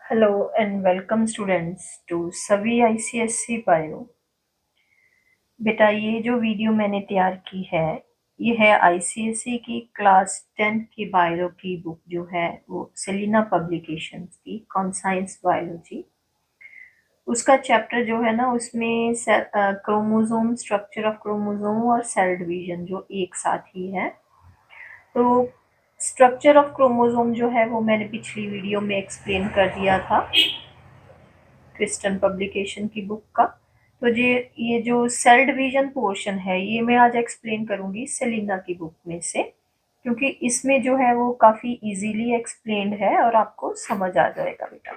Hello and welcome students to सभी ICSC bio. बेटा ये जो वीडियो मैंने तैयार की है ये है ICSC की क्लास 10 की बायो की बुक जो है वो सेलिना पब्लिकेशंस की कॉन्साइंस बायोलॉजी। उसका चैप्टर जो है ना उसमें क्रोमोसोम स्ट्रक्चर ऑफ क्रोमोसोम और सेल डिवीजन जो एक साथ ही है। तो स्ट्रक्चर ऑफ क्रोमोसोम जो है वो मैंने पिछली वीडियो में एक्सप्लेन कर दिया था क्रिस्टन पब्लिकेशन की बुक का। तो ये जो सेल डिवीजन पोर्शन है ये मैं आज एक्सप्लेन करूंगी सेलिना की बुक में से, क्योंकि इसमें जो है वो काफ़ी इजीली एक्सप्लेन्ड है और आपको समझ आ जाएगा बेटा।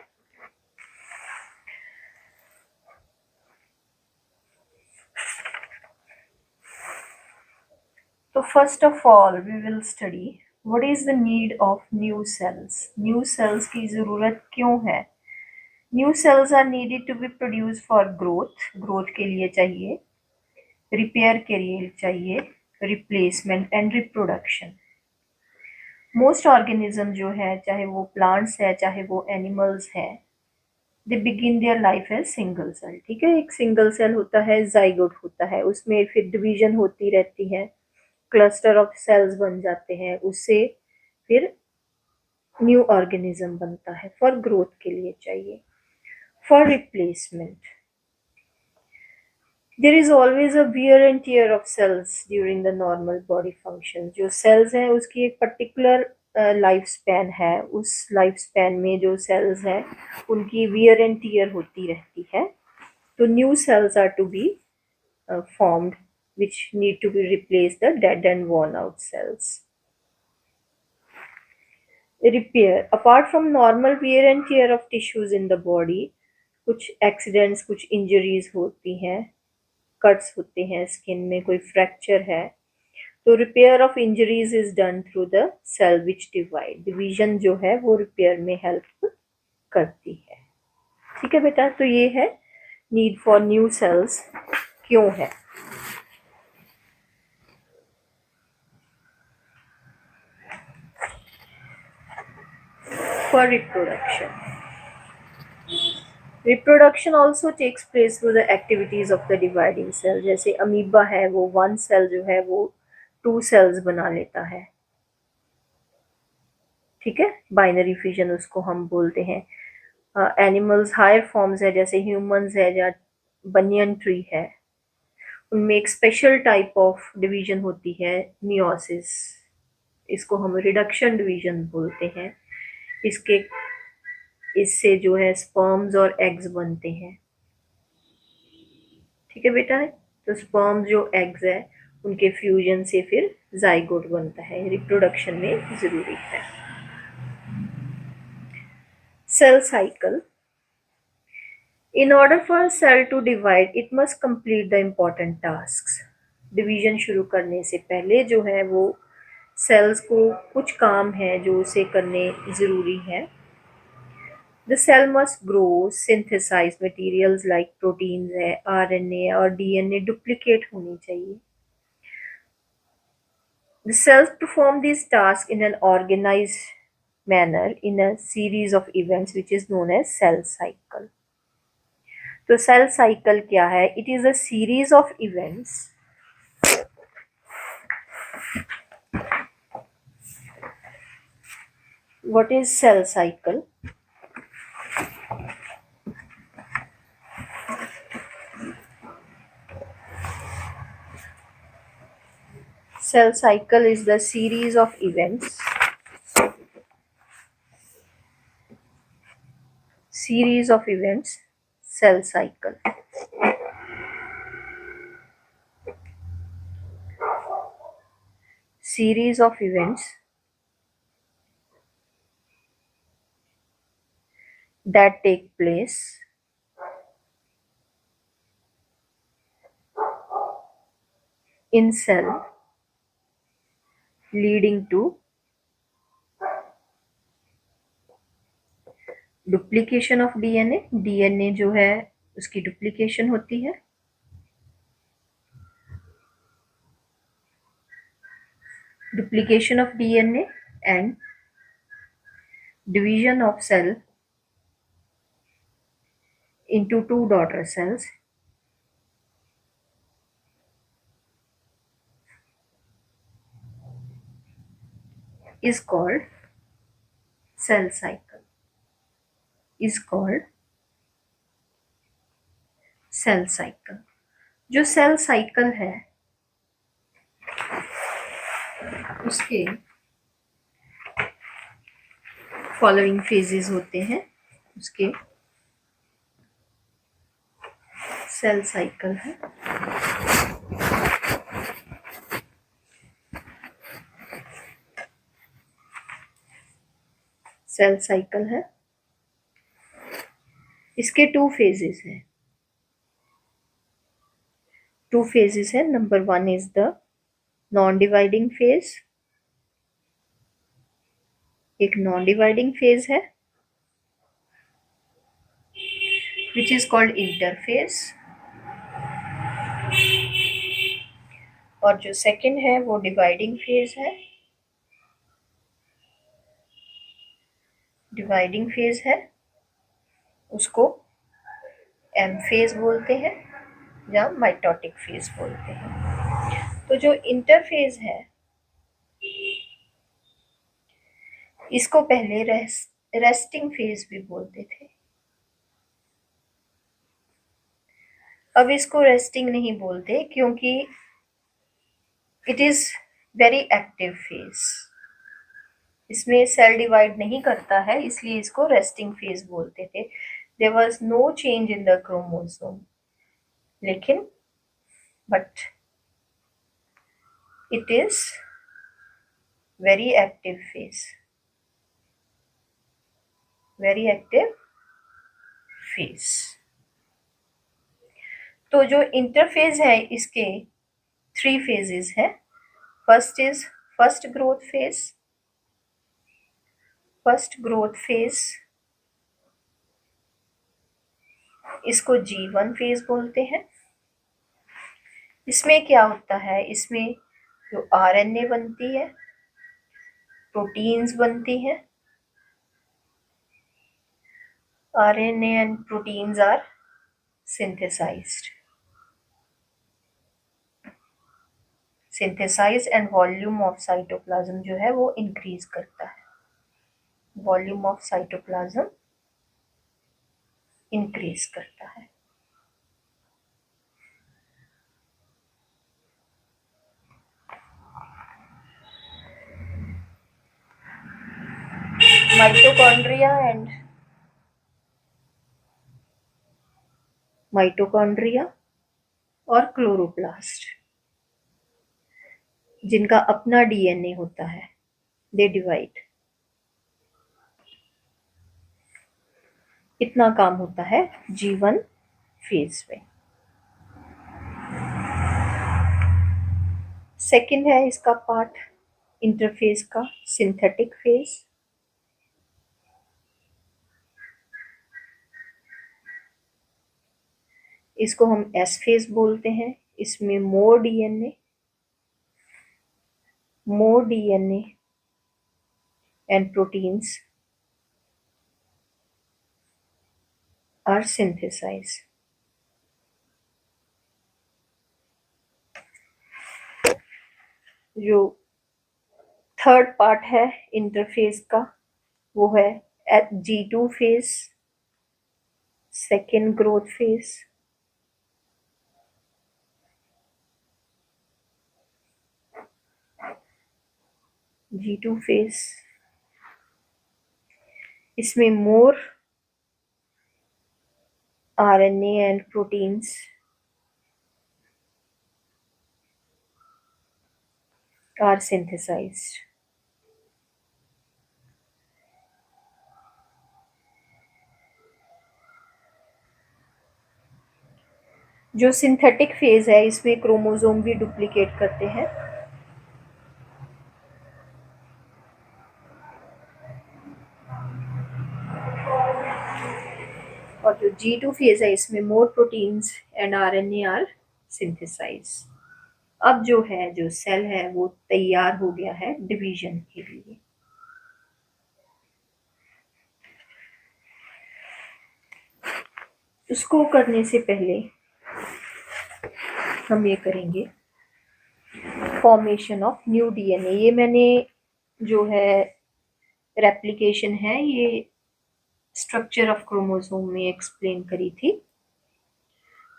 तो first of all we will study what is the need of new cells. New cells की ज़रूरत क्यों है? New cells are needed to be produce for growth, growth के लिए चाहिए, रिपेयर के लिए चाहिए, replacement and reproduction. Most organism जो है चाहे वो प्लांट्स है चाहे वो एनिमल्स है, they begin their life as single cell. ठीक है, एक सिंगल सेल होता है, जाइगोट होता है, उसमें फिर डिवीजन होती रहती है, क्लस्टर ऑफ सेल्स बन जाते हैं, उससे फिर न्यू ऑर्गेनिज्म बनता है। फॉर ग्रोथ के लिए चाहिए, for replacement there is always a wear and tear of cells during the normal body function. जो सेल्स हैं उसकी एक पर्टिकुलर लाइफ स्पैन है, उस लाइफ स्पैन में जो सेल्स हैं उनकी वियर एंड टियर होती रहती है। तो new cells are to be formed which need to be replace the dead and worn out cells. Repair, apart from normal wear and tear of tissues in the body, कुछ accidents कुछ injuries होती हैं, cuts होते हैं skin में, कोई fracture है, तो repair of injuries is done through the cell which divide. Division जो है वो रिपेयर में हेल्प करती है। ठीक है बेटा, तो ये है नीड फॉर न्यू सेल्स क्यों है। For reproduction, reproduction also takes place through the activities of the dividing cell. जैसे अमीबा है वो वन सेल जो है वो टू सेल्स बना लेता है। ठीक है, बाइनरी फिजन उसको हम बोलते हैं। एनिमल्स हायर फॉर्म्स है जैसे ह्यूमंस है या बनियन ट्री है, उनमें एक स्पेशल टाइप ऑफ डिवीजन होती है, मियोसिस। इसको हम रिडक्शन डिवीजन बोलते हैं। इसके इससे जो है स्पर्म्स और एग्स बनते हैं। ठीक है बेटा, तो स्पर्म जो एग्स है उनके फ्यूजन से फिर जाइगोट बनता है, रिप्रोडक्शन में जरूरी है। Cell cycle, in order for cell to divide it must complete the important task. Division शुरू करने से पहले जो है वो सेल्स को कुछ काम है जो उसे करने ज़रूरी है। The cell must grow, synthesize materials like proteins है, आरएनए और डीएनए डुप्लीकेट होनी चाहिए। The cells perform these tasks in an organized manner in a series of events which is known as cell cycle. तो cell cycle क्या है? It is a series of events what is cell cycle? Cell cycle is the series of events cell cycle. Series of events that take place in cell leading to duplication of DNA. DNA जो है उसकी duplication होती है, duplication of DNA and division of cell into two daughter cells is called cell cycle. Is called cell cycle. जो cell cycle है उसके following phases होते हैं। उसके सेल साइकिल है, सेल साइकिल है। इसके टू फेजेस हैं। टू फेजेस है। Number one is the non dividing phase. एक नॉन डिवाइडिंग फेज है विच इज कॉल्ड इंटरफेज, और जो सेकंड है वो डिवाइडिंग फेज है। डिवाइडिंग फेज है, उसको एम फेज बोलते हैं या माइटोटिक फेज बोलते हैं। तो जो इंटरफेज है इसको पहले रेस्टिंग फेज भी बोलते थे। अब इसको रेस्टिंग नहीं बोलते क्योंकि it is very active phase. इसमें सेल डिवाइड नहीं करता है, इसलिए इसको रेस्टिंग फेज बोलते थे। There was no change in the chromosome, लेकिन but it is very active phase. Very active phase. तो जो इंटरफेज है इसके थ्री फेजेस है। First is first growth phase. First growth phase इसको G1 फेज बोलते हैं। इसमें क्या होता है, इसमें जो RNA बनती है, प्रोटीन्स बनती हैं। RNA and proteins are synthesized and volume of cytoplasm जो है वो इंक्रीज करता है। वॉल्यूम ऑफ साइटोप्लाज्म इंक्रीज करता है। माइटोकॉन्ड्रिया और क्लोरोप्लास्ट जिनका अपना DNA होता है, दे डिवाइड। इतना काम होता है G1 फेज में। सेकंड है इसका पार्ट इंटरफेज का, सिंथेटिक फेज। इसको हम एस फेज बोलते हैं। इसमें more DNA and proteins are synthesized। जो थर्ड पार्ट है इंटरफेज का वो है G2 phase, second growth phase. G2 phase इसमें more RNA and proteins are synthesized। जो सिंथेटिक फेज है इसमें क्रोमोसोम भी डुप्लीकेट करते हैं। और जो G2 फेज है इसमें more proteins and RNA are synthesize. अब जो है जो सेल है वो तैयार हो गया है डिवीजन के लिए। उसको करने से पहले हम ये करेंगे फॉर्मेशन ऑफ न्यू डीएनए। ये मैंने जो है रेप्लिकेशन है ये स्ट्रक्चर ऑफ क्रोमोसोम में एक्सप्लेन करी थी।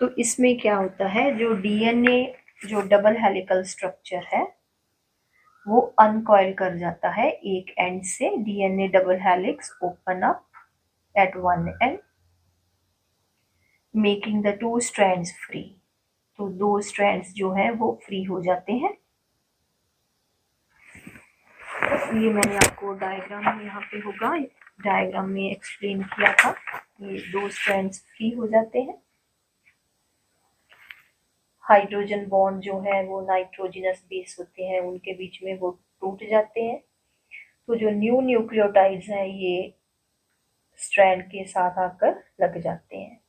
तो इसमें क्या होता है, जो डीएनए जो डबल हेलिकल स्ट्रक्चर है वो अनकॉइल कर जाता है एक एंड से। DNA double helix open up at one and making the two strands free. तो दो स्ट्रैंड्स जो है वो फ्री हो जाते हैं। ये मैंने आपको डायग्राम में यहाँ पे होगा, डायग्राम में एक्सप्लेन किया था। ये दो स्ट्रैंड्स फ्री हो जाते हैं। हाइड्रोजन बॉन्ड जो है वो नाइट्रोजनस बेस होते हैं, उनके बीच में वो टूट जाते हैं। तो जो न्यू न्यूक्लियोटाइड्स हैं ये स्ट्रैंड के साथ आकर लग जाते हैं।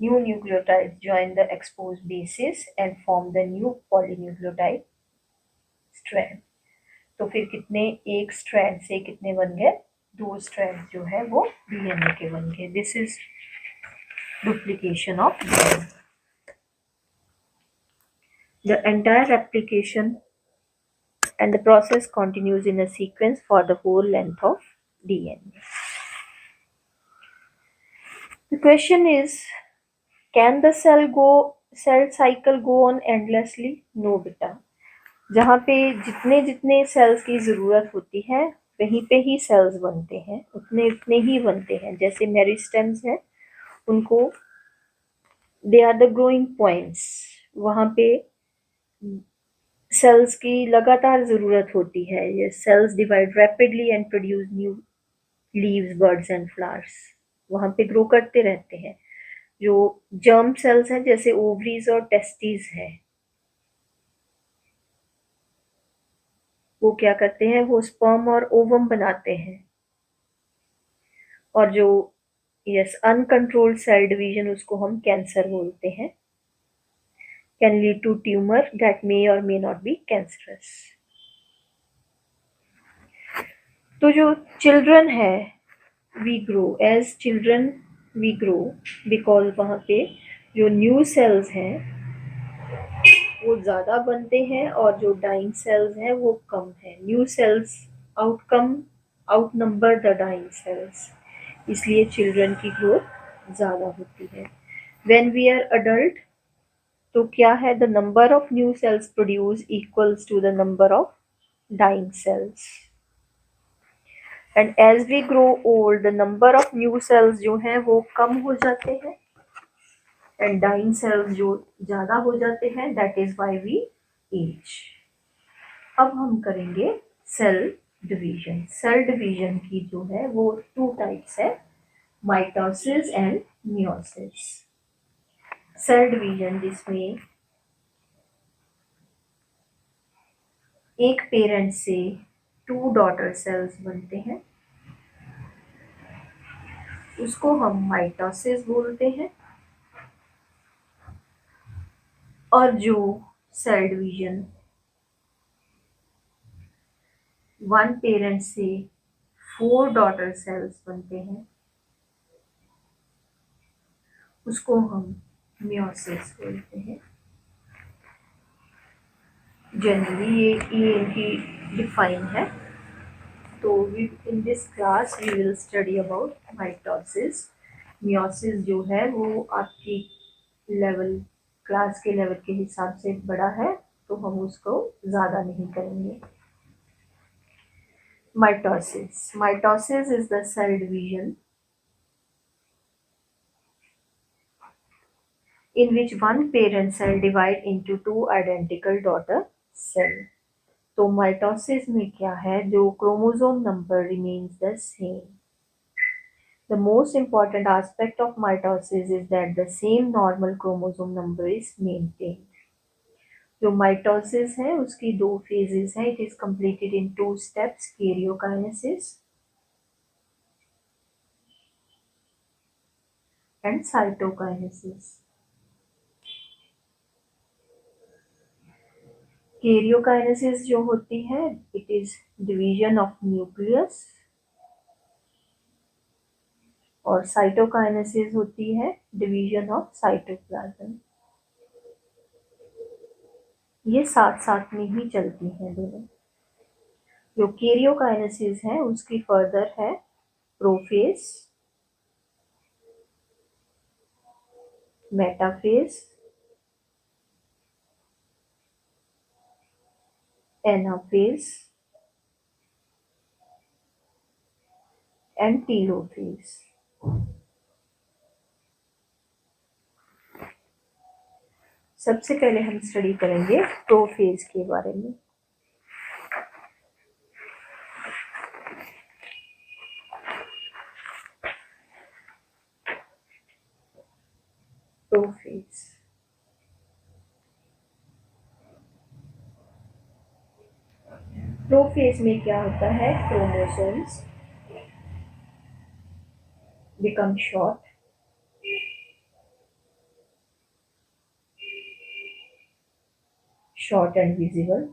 New nucleotides join the expose basis and form the new polynucleotide strand. तो फिर कितने, एक स्ट्रैंड से कितने बन गए, दो स्ट्रैंड जो है वो डीएनए के बन गए। This is duplication of DNA. The entire replication and the process continues in a sequence for the whole length of DNA. The question is, can the cell cycle go on endlessly? No बेटा, जहाँ पे जितने जितने sales की ज़रूरत होती है वहीं पे ही सेल्स बनते हैं, उतने उतने ही बनते हैं। जैसे मेरिस्टेम्स हैं, उनको they are the growing points, वहाँ पे सेल्स की लगातार ज़रूरत होती है। ये cells divide rapidly and produce new leaves, birds and flowers, वहाँ पे ग्रो करते रहते हैं। जो जर्म सेल्स हैं जैसे ओवरीज और टेस्टिस हैं, वो क्या करते हैं, वो स्पर्म और ओवम बनाते हैं। और जो अनकंट्रोल्ड सेल डिवीजन, उसको हम कैंसर बोलते हैं। Can lead to tumour that may और मे नॉट बी कैंसरस। तो जो चिल्ड्रन है, we grow as children, we grow because वहाँ पे जो न्यू सेल्स हैं वो ज़्यादा बनते हैं और जो डाइंग सेल्स हैं वो कम है। New cells outnumber the dying cells, इसलिए चिल्ड्रन की ग्रोथ ज़्यादा होती है। व्हेन वी आर अडल्ट, तो क्या है, the number of new cells produce equals to the number of dying cells. And as we grow old, the number of new cells जो हैं वो कम हो जाते हैं एंड डाइंग सेल्स जो ज़्यादा हो जाते हैं। That is why we age. अब हम करेंगे सेल डिवीजन। सेल डिवीजन की जो है वो टू टाइप्स है, mitosis and meiosis. Cell division जिसमें एक पेरेंट से टू डॉटर सेल्स बनते हैं, उसको हम माइटोसिस बोलते हैं। और जो सेल डिवीजन वन पेरेंट से फोर डॉटर सेल्स बनते हैं, उसको हम मियोसिस बोलते हैं। जनरली ये इनकी डिफाइन है। तो in this class we will study about mitosis. Meiosis जो है वो आपकी लेवल, क्लास के लेवल के हिसाब से बड़ा है, तो हम उसको ज़्यादा नहीं करेंगे। Mitosis is the cell division in which one parent cell divide into two identical daughter cell. तो माइटोसिस में क्या है, जो chromosome number remains the same. The most important aspect of mitosis is that the same normal chromosome number is maintained. जो mitosis है उसकी दो phases हैं। It is completed in two steps, karyokinesis and cytokinesis. Karyokinesis जो होती है, it is division of nucleus और cytokinesis होती है डिवीजन ऑफ साइटोप्लाज्म। ये साथ साथ में ही चलती हैं दोनों। जो कैरियोकाइनेसिस है उसकी फर्दर है prophase, metaphase, anaphase and telophase. सबसे पहले हम स्टडी करेंगे प्रोफेज के बारे में। प्रोफेज प्रोफेज में क्या होता है, chromosomes become short and visible.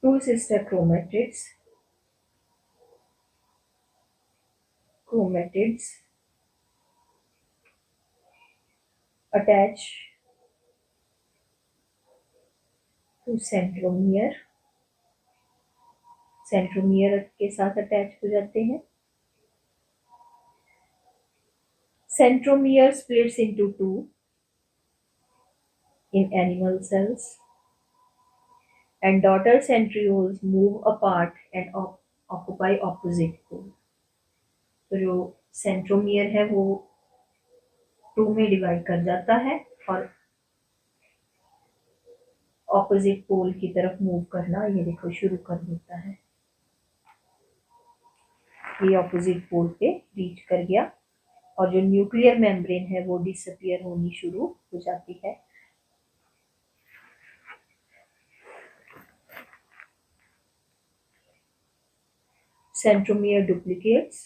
Two sister chromatids attach to centromere, centromere के साथ अटैच हो जाते हैं। Centromere splits into two in animal cells and daughter centrioles move apart and occupy opposite pole. तो जो सेंट्रोमियर है वो टू में डिवाइड कर जाता है और ऑपोजिट पोल की तरफ मूव करना, ये देखो, शुरू कर देता है। ये ऑपोजिट पोल पे रीच कर गया और जो न्यूक्लियर मेम्ब्रेन है वो डिसअपियर होनी शुरू हो जाती है। Centromere duplicates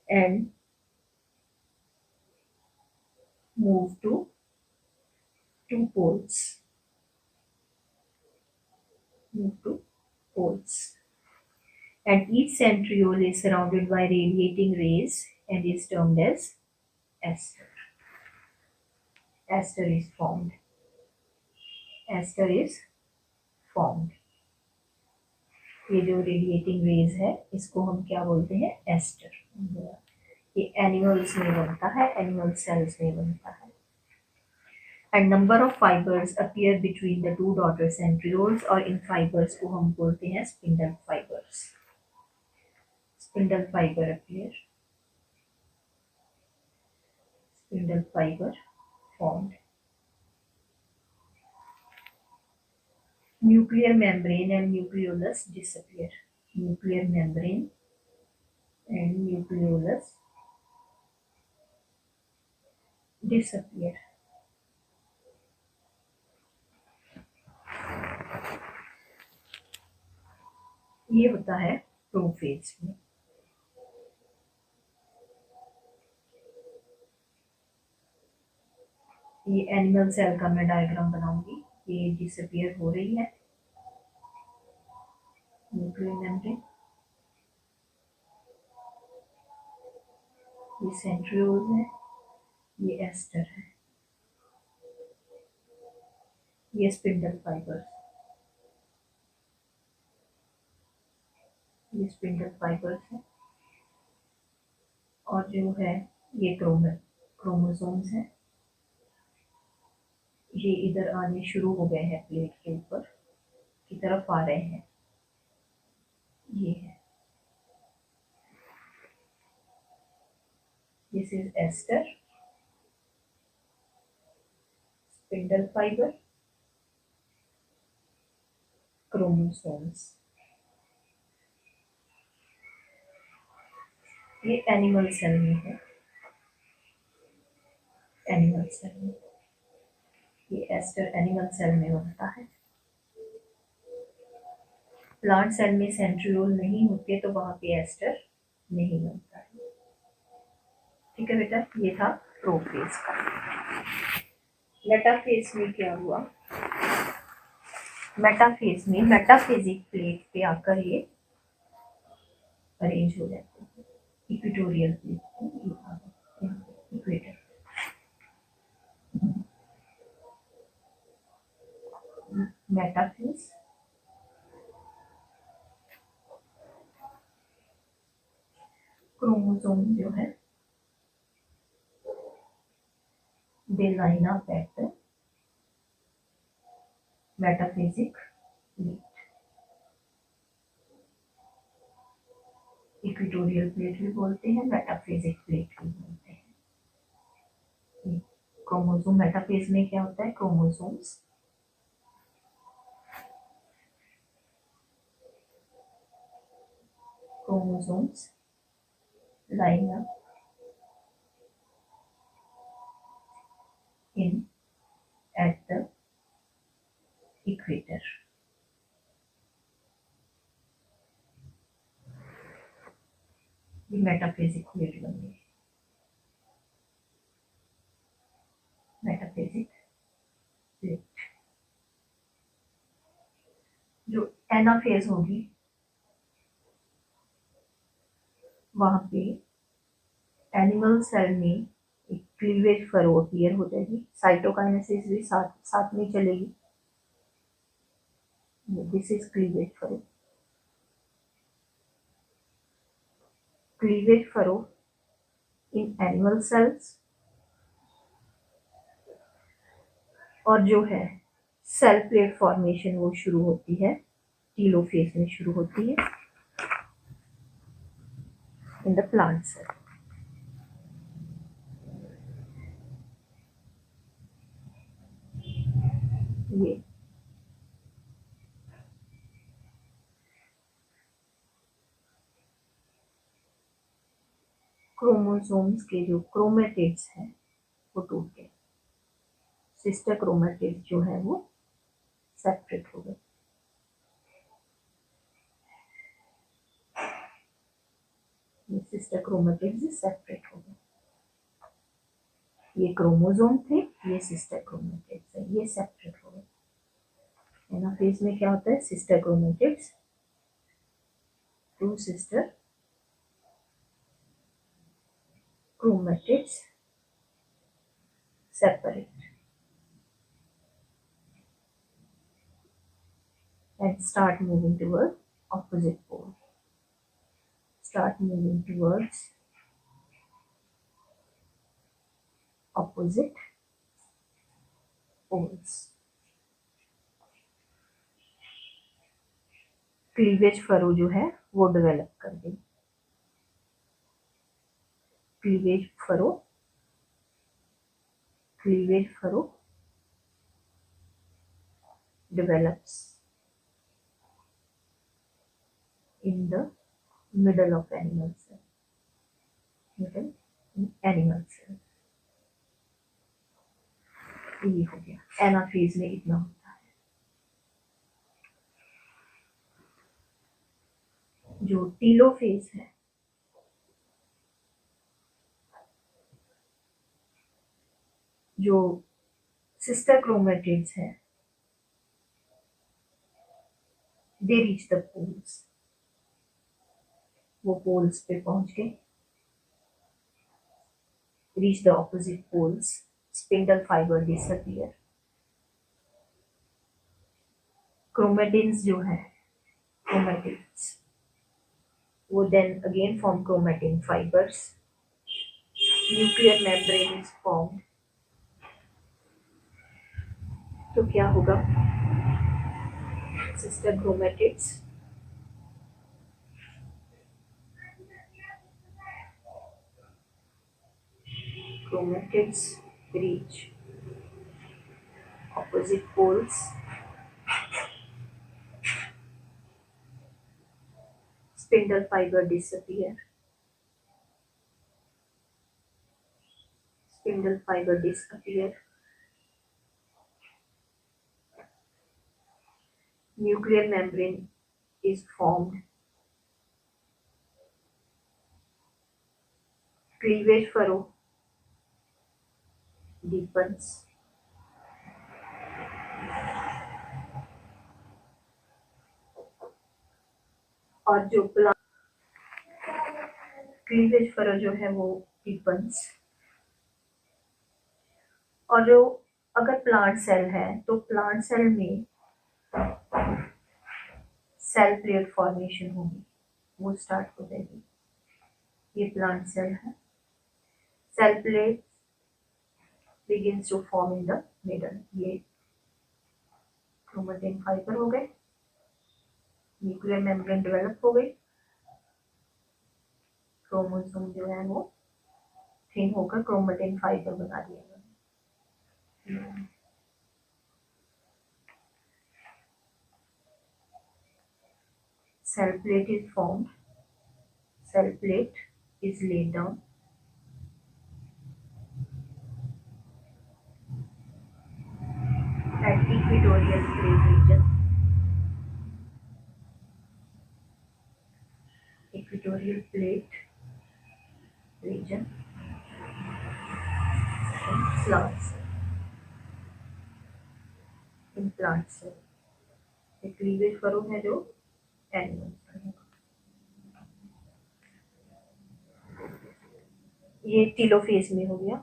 and move to two poles. And each centriole is surrounded by radiating rays and is termed as ester. Ester is formed. ये जो रेडिएटिंग रेज है इसको हम क्या बोलते हैं, एस्टर। ये एनिमल्स में बनता है, एनिमल सेल्स में बनता है। And number of fibres appear between the two daughter centrioles, और इन फाइबर्स को हम बोलते हैं spindle fibres. Spindle fibre appear, spindle fibre formed. Nuclear membrane and nucleolus disappear. Nuclear membrane and nucleolus disappear. ये होता है प्रोफेज में। ये एनिमल सेल का मैं डायग्राम बनाऊंगी। ये डिसअपियर हो रही है न्यूक्लियर मेम्ब्रेन, ये सेंट्रियोल है, ये एस्टर है, ये स्पिंडल फाइबर्स, ये स्पिंडल फाइबर्स है, और जो है ये क्रोमोसोम्स है। ये इधर आने शुरू हो गए हैं, प्लेट के ऊपर की तरफ आ रहे हैं। ये है, this is aster, spindle fibre, chromosomes. ये एनिमल सेल में है, एनिमल सेल में ये एस्टर एनिमल सेल में बनता है। प्लांट सेल में सेंट्रियोल नहीं होते तो वहां पे एस्टर नहीं बनता है। ठीक है बेटा, ये था प्रोफेज का। मेटाफेज में क्या हुआ? मेटाफेज में मेटाफेजिक प्लेट पे आकर ये अरेंज हो जाते हैं। इक्वेटोरियल प्लेट पे इक्वेटर, मेटाफेज क्रोमोसोम जो है they line up at the metaphysic plate। Equatorial plate भी बोलते हैं, मेटाफिजिक प्लेट भी बोलते हैं। क्रोमोसोम मेटाफेज में क्या होता है? Chromosomes line up in at the equator. ये मेटाफिजिक प्लेट बन गई। मेटाफिजिक प्लेट जो एनाफेज होगी वहां पे एनिमल सेल में एक क्लीवेज फरो अपीयर हो जाएगी, साइटोकाइनेसिस भी साथ साथ में चलेगी। This is cleavage furrow. Cleavage furrow in animal cells, और जो है सेल प्लेट फॉर्मेशन वो शुरू होती है टीलोफेज में, शुरू होती है इन द प्लांट सेल। ये क्रोमोसोम्स के जो क्रोमेटिड्स हैं वो टूट गए, सिस्टर क्रोमेटिड्स जो है वो सेपरेट हो गए। ये सिस्टर क्रोमेटिड्स सेपरेट हो गए। ये क्रोमोसोम थे, ये सिस्टर क्रोमेटिड्स है, ये सेपरेट हो गए। एनाफेज में क्या होता है? Sister chromatids, two sister chromatids separate and start moving towards opposite pole. Start moving towards opposite poles. Cleavage furrow जो है वो डेवलप कर गई। Cleavage furrow develops in the middle of animal cell, middle in animal cell। ये हो गया। Anaphase में इतना होता है। जो टीलोफेज है जो सिस्टर क्रोमेटिड्स है दे रीच द पोल्स, वो पोल्स पे पहुंच गए। Reach the opposite poles, spindle fibre disappear. Chromatins जो है क्रोमेटिड्स वो then again form chromatin fibres, nuclear membrane is formed. तो क्या होगा? Sister chromatids reach opposite poles, spindle fiber disappear, nuclear membrane is formed. Cleavage furrow deepens. और जो cleavage furrow जो है वो deepens. और जो अगर प्लांट सेल है तो प्लांट सेल में सेल प्लेट फॉर्मेशन होगी, वो स्टार्ट हो जाएगी. ये प्लांट सेल है. Cell plate begins to form in the middle. ये क्रोमेटिन फाइबर हो गए. न्यूक्लियर मेम्ब्रेन डेवलप हो गई. क्रोमोसोम जो है वो थिन होकर क्रोमेटिन फाइबर बना दिया गया. Cell plate is formed. Cell plate is laid down. At equatorial plate region. Equatorial plate region. In plants. In plants. ये क्लीवेज फरो है जो एनिमल्स पर है. ये टीलोफेज में हो गया.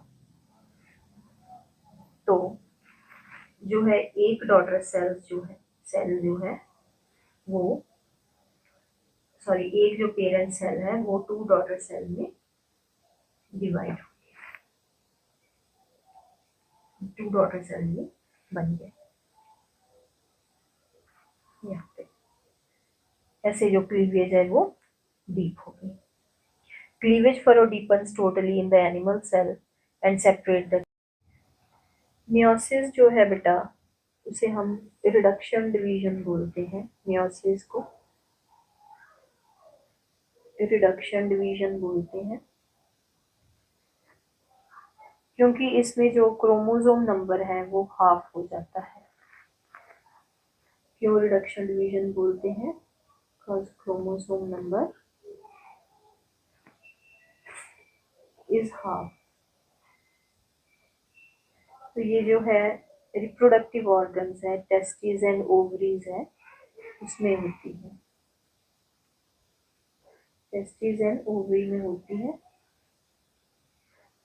तो जो है एक डॉटर सेल जो है वो एक जो पेरेंट सेल है वो 2 डॉटर सेल में डिवाइड हो गया. 2 डॉटर सेल में बन गए. यहाँ पे ऐसे जो क्लीवेज है वो डीप हो गई. Cleavage furrow deepens totally in the animal cell and separate the. Meiosis जो है बेटा उसे हम रिडक्शन डिवीजन बोलते हैं. मियोसिस को रिडक्शन डिवीजन बोलते हैं क्योंकि इसमें जो क्रोमोसोम नंबर है वो हाफ हो जाता है. क्यों रिडक्शन डिवीजन बोलते हैं? Because chromosome number is half. तो ये जो है रिप्रोडक्टिव ऑर्गन्स है, टेस्टिस एंड ओवरीज है, उसमें होती है. टेस्टिस एंड ओवरी में होती है.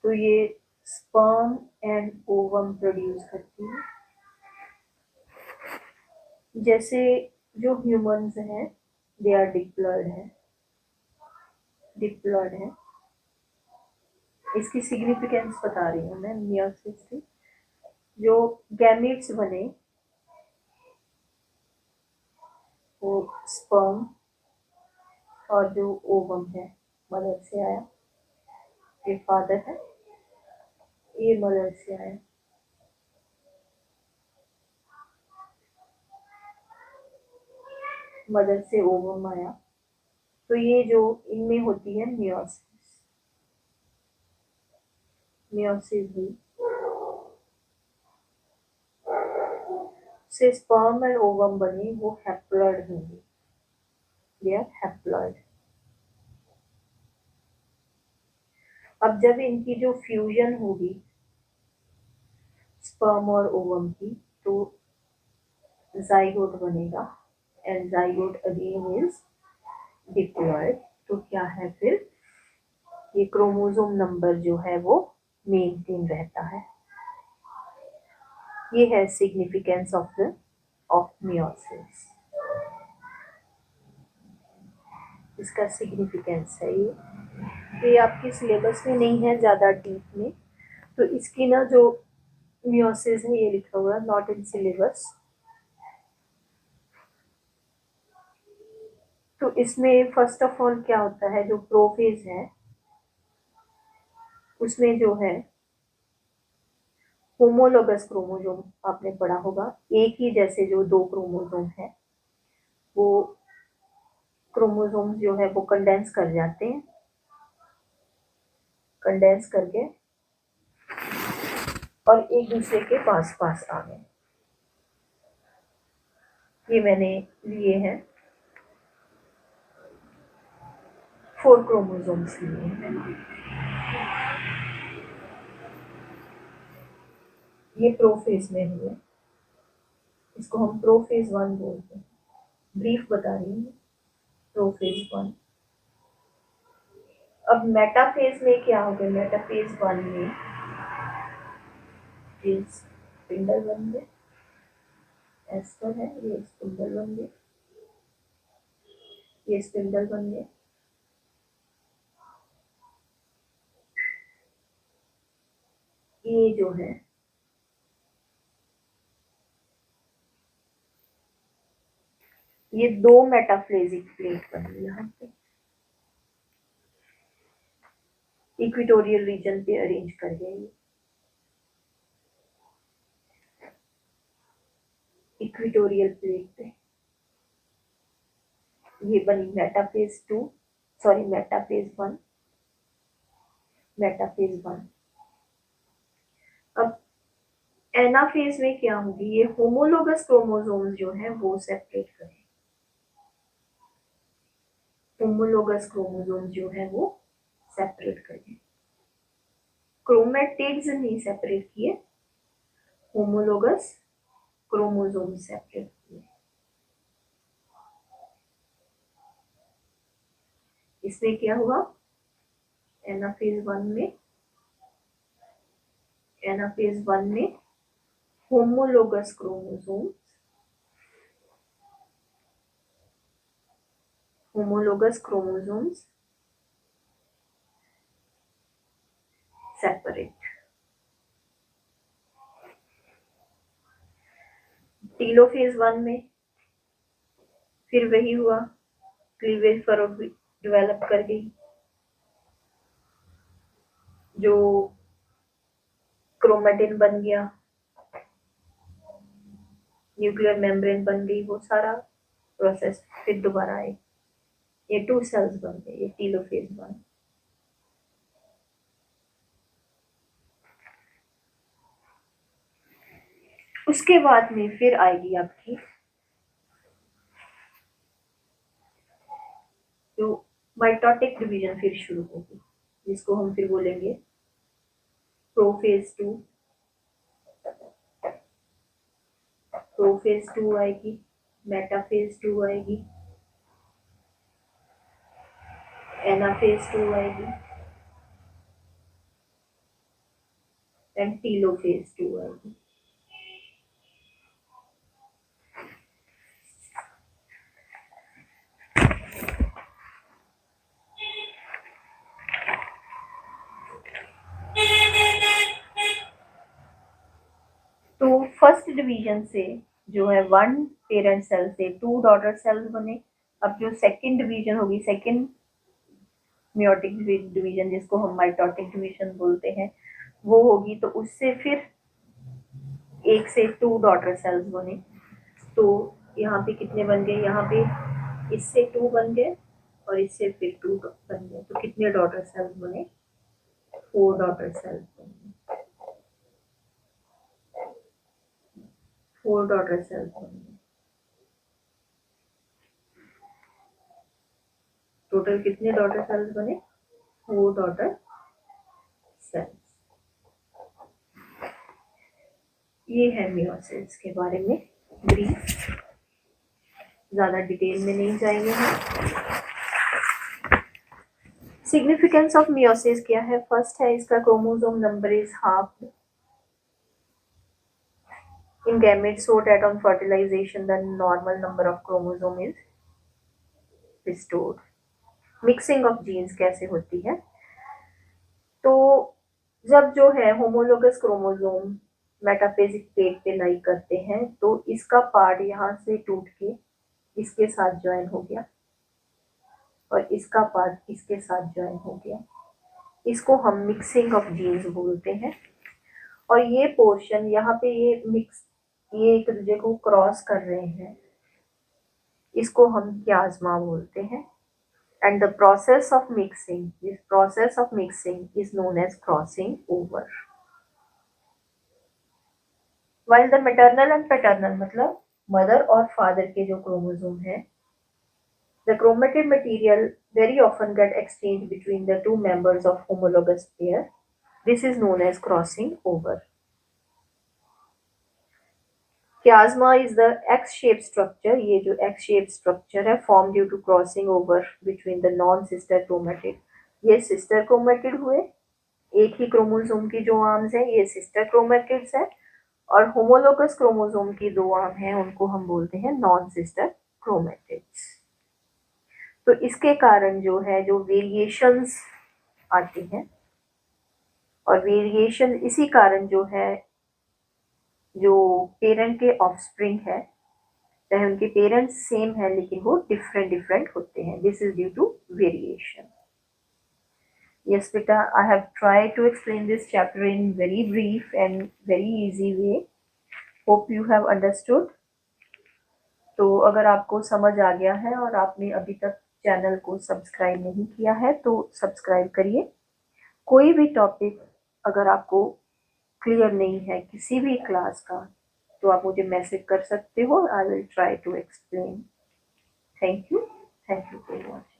तो ये स्पर्म एंड ओवम प्रोड्यूस करती है. जैसे जो ह्यूमंस हैं दे आर डिप्लॉयड है. इसकी सिग्निफिकेंस बता रही हूँ मैं. मियोसिस की जो गैमेट्स बने वो स्पर्म और जो ओवम है मदर से आया. ये फादर है, ये मदर से आया. मदर से ओवम आया. तो ये जो इनमें होती है मियोसिस हुई. से स्पर्म और ओवम बने वो हैप्लॉइड होंगे. They are haploid. अब जब इनकी जो फ्यूजन होगी स्पर्म और ओवम की तो जाइगोट बनेगा. And zygote again is diploid. तो क्या है फिर ये क्रोमोसोम नंबर जो है वो मेंटेन रहता है. ये है सिग्निफिकेंस ऑफ मियोसिस. इसका सिग्निफिकेंस है ये आपके सिलेबस में नहीं है ज़्यादा डीप में. तो इसकी ना जो मियोसिस है ये लिखा हुआ है नॉट इन सिलेबस. तो इसमें फर्स्ट ऑफ ऑल क्या होता है, जो प्रोफेज है उसमें जो है होमोलोगस क्रोमोसोम आपने पढ़ा होगा. एक ही जैसे जो 2 क्रोमोसोम है वो क्रोमोसोम जो है वो कंडेंस कर जाते हैं. कंडेंस करके और एक दूसरे के पास आ गए. ये मैंने लिए हैं 4 क्रोमोसोम्स लिए हैं। ये प्रोफेज में हुए, इसको हम प्रोफेज 1 बोलते हैं। ब्रीफ बता रही हूँ, प्रोफेज 1। अब मेटाफेज में क्या हो गया? मेटाफेज 1 में स्पिंडल बन गए, एस्टर है, ये स्पिंडल बन गए, ये स्पिंडल बन गए। ये जो है ये 2 मेटाफ्लेजिक प्लेट बनी यहाँ पे, इक्वेटोरियल रीजन पे अरेंज कर गए। इक्वेटोरियल प्लेट पे ये बनी मेटाफेज 2, सॉरी मेटाफेज 1, मेटाफेज 1। अब एनाफेज में क्या होगी? ये होमोलोगस क्रोमोसोम्स जो है वो सेपरेट करें, होमोलोगस क्रोमोसोम्स जो है वो सेपरेट करें। क्रोमैटिड्स नहीं सेपरेट किए, होमोलोगस क्रोमोसोम सेपरेट किए। इसमें क्या हुआ? एनाफेज 1 में होमोलोगस क्रोमोसोम्स सेपरेट। टीलोफेज 1 में फिर वही हुआ, क्लीवेज फरो डेवलप कर गई, जो क्रोमेटिन बन गया, न्यूक्लियर मेम्ब्रेन बन गई, वो सारा प्रोसेस फिर दोबारा आए, ये 2 सेल्स बन गए, ये टीलोफेज 1। उसके बाद में फिर आएगी आपकी जो माइटोटिक डिवीजन फिर शुरू होगी, जिसको हम फिर बोलेंगे प्रोफेज 2। प्रोफेज 2 आएगी, मेटाफेज 2 आएगी, एनाफेज 2 आएगी, एंड टीलोफेज 2 आएगी। तो फर्स्ट डिवीजन से जो है 1 पेरेंट सेल से 2 डॉटर सेल्स बने। अब जो सेकंड डिवीजन होगी, सेकंड मियोटिक डिवीजन, जिसको हम माइटोटिक डिवीजन बोलते हैं, वो होगी, तो उससे फिर 1 से 2 डॉटर सेल्स बने। तो यहाँ पे कितने बन गए? यहाँ पे इससे 2 बन गए और इससे फिर 2 बन गए, तो कितने डॉटर सेल्स बने? 4 डॉटर सेल्स बने, 4 डॉटर सेल्स बने। टोटल कितने डॉटर सेल्स बने? 4 डॉटर सेल्स। ये है मियोसिस के बारे में ब्रीफ, ज्यादा डिटेल में नहीं जाएंगे हम। सिग्निफिकेंस ऑफ मियोसिस क्या है? फर्स्ट है इसका chromosome number is half in gametes, so that on fertilization the normal number of chromosome is restored. Mixing of genes कैसे होती है? तो जब जो है होमोलोगस क्रोमोसोम मेटाफेजिक प्लेट पे लाई करते हैं, तो इसका पार्ट यहाँ से टूट के इसके साथ ज्वाइन हो गया और इसका पार्ट इसके साथ ज्वाइन हो गया, इसको हम मिक्सिंग ऑफ जीन्स बोलते हैं। और ये पोर्शन यहाँ पे ये एक दूसरे को क्रॉस कर रहे हैं, इसको हम क्याज्मा बोलते हैं। And the process of mixing, this process of mixing is known as crossing over. While the maternal and paternal मतलब मदर और फादर के जो क्रोमोसोम है, The chromated material very often get exchanged between the two members of homologous pair. This is known as crossing over. Chiasma is the X-shaped structure. ये जो X-shaped structure है formed due to crossing over between the non-sister chromatid. ये sister chromatid हुए, एक ही chromosome की जो arms हैं ये सिस्टर क्रोमेटिड्स है, और होमोलोगस क्रोमोसोम की दो आर्म हैं उनको हम बोलते हैं नॉन सिस्टर क्रोमेटिड्स। तो इसके कारण जो है जो वेरिएशंस आती हैं, और वेरिएशन इसी कारण जो है जो पेरेंट के ऑफस्प्रिंग है, चाहे उनके पेरेंट्स सेम है लेकिन वो डिफरेंट डिफरेंट होते हैं, this is due to variation. Yes, beta, I have tried to explain this chapter in very brief and very easy way. Hope you have understood. तो अगर आपको समझ आ गया है और आपने अभी तक चैनल को सब्सक्राइब नहीं किया है तो सब्सक्राइब करिए। कोई भी टॉपिक अगर आपको क्लियर नहीं है किसी भी क्लास का तो आप मुझे मैसेज कर सकते हो। I will try to explain. Thank you for watching.